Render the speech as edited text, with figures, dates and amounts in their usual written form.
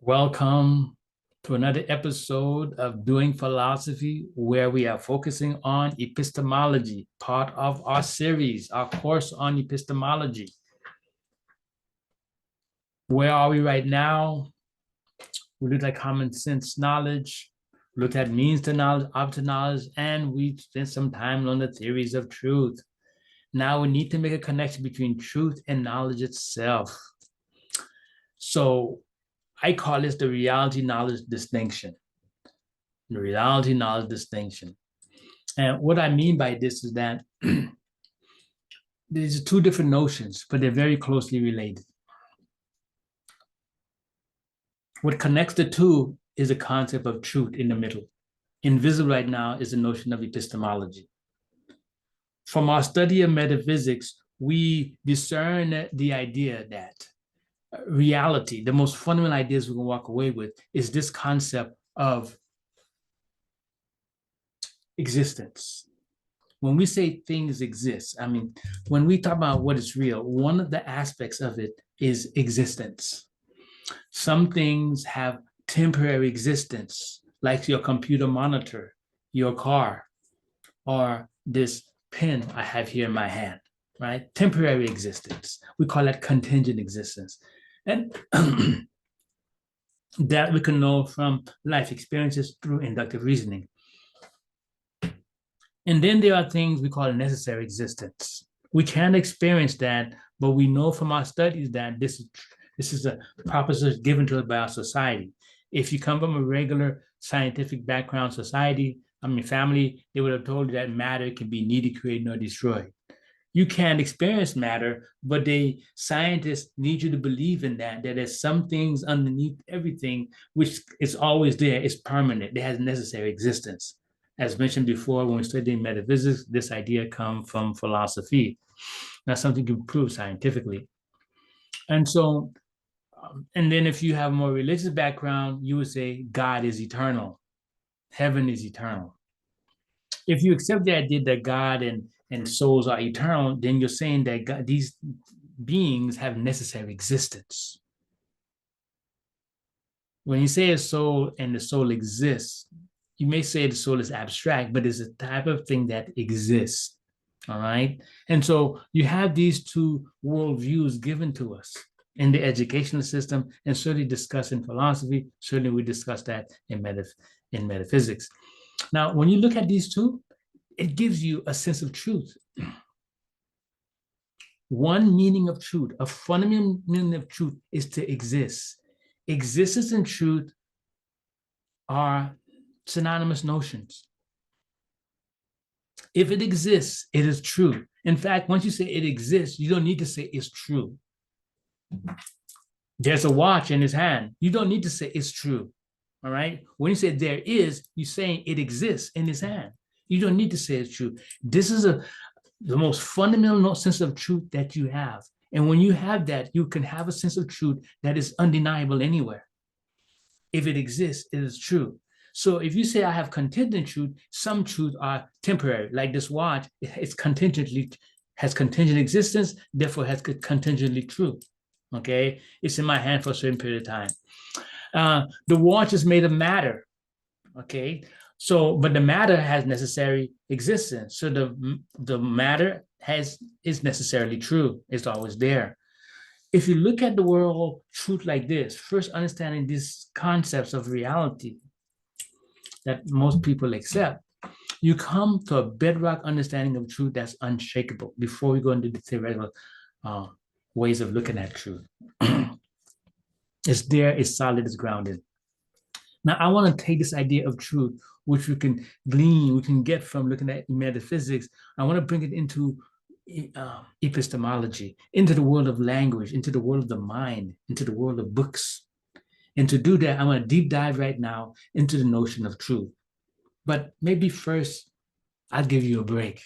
Welcome to another episode of Doing Philosophy, where we are focusing on epistemology, part of our series, our course on epistemology. Where are we right now? We looked at common sense knowledge, looked at means to knowledge, object to knowledge, and we spent some time on the theories of truth. Now we need to make a connection between truth and knowledge itself. So I call this the reality-knowledge distinction. The reality-knowledge distinction. And what I mean by this is that these are two different notions, but they're very closely related. What connects the two is the concept of truth in the middle. Invisible right now is the notion of epistemology. From our study of metaphysics, we discern the idea that reality, the most fundamental ideas we can walk away with, is this concept of existence. When we say things exist, when we talk about what is real, one of the aspects of it is existence. Some things have temporary existence, like your computer monitor, your car, or this pen I have here in my hand, right? Temporary existence. We call that contingent existence. And that we can know from life experiences through inductive reasoning. And then there are things we call necessary existence. We can't experience that, but we know from our studies that this is a proposition given to us by our society. If you come from a regular scientific background family, they would have told you that matter can be neither created nor destroyed. You can't experience matter, but scientists need you to believe in that there's some things underneath everything, which is always there, is permanent, it has necessary existence. As mentioned before, when we studied metaphysics, this idea comes from philosophy. That's something you can prove scientifically. And so, and then if you have a more religious background, you would say God is eternal. Heaven is eternal. If you accept the idea that God and souls are eternal, then you're saying that God, these beings have necessary existence. When you say a soul and the soul exists, you may say the soul is abstract, but it's a type of thing that exists, all right? And so you have these two worldviews given to us in the educational system, and certainly discussed in philosophy. Certainly we discuss that in metaphysics. Now, when you look at these two, it gives you a sense of truth. One meaning of truth, a fundamental meaning of truth, is to exist. Existence and truth are synonymous notions. If it exists, it is true. In fact, once you say it exists, you don't need to say it's true. There's a watch in his hand. You don't need to say it's true. All right? When you say there is, you're saying it exists in his hand. You don't need to say it's true. This is the most fundamental sense of truth that you have. And when you have that, you can have a sense of truth that is undeniable anywhere. If it exists, it is true. So if you say I have contingent truth, some truths are temporary, like this watch, has contingent existence, therefore has contingently true. Okay? It's in my hand for a certain period of time. The watch is made of matter. Okay? So, but the matter has necessary existence. So the matter is necessarily true. It's always there. If you look at the world truth like this, first understanding these concepts of reality that most people accept, you come to a bedrock understanding of truth that's unshakable before we go into the theoretical ways of looking at truth. It's there, it's solid, it's grounded. Now, I want to take this idea of truth, which we can glean, we can get from looking at metaphysics. I want to bring it into epistemology, into the world of language, into the world of the mind, into the world of books. And to do that, I'm going to deep dive right now into the notion of truth. But maybe first, I'll give you a break.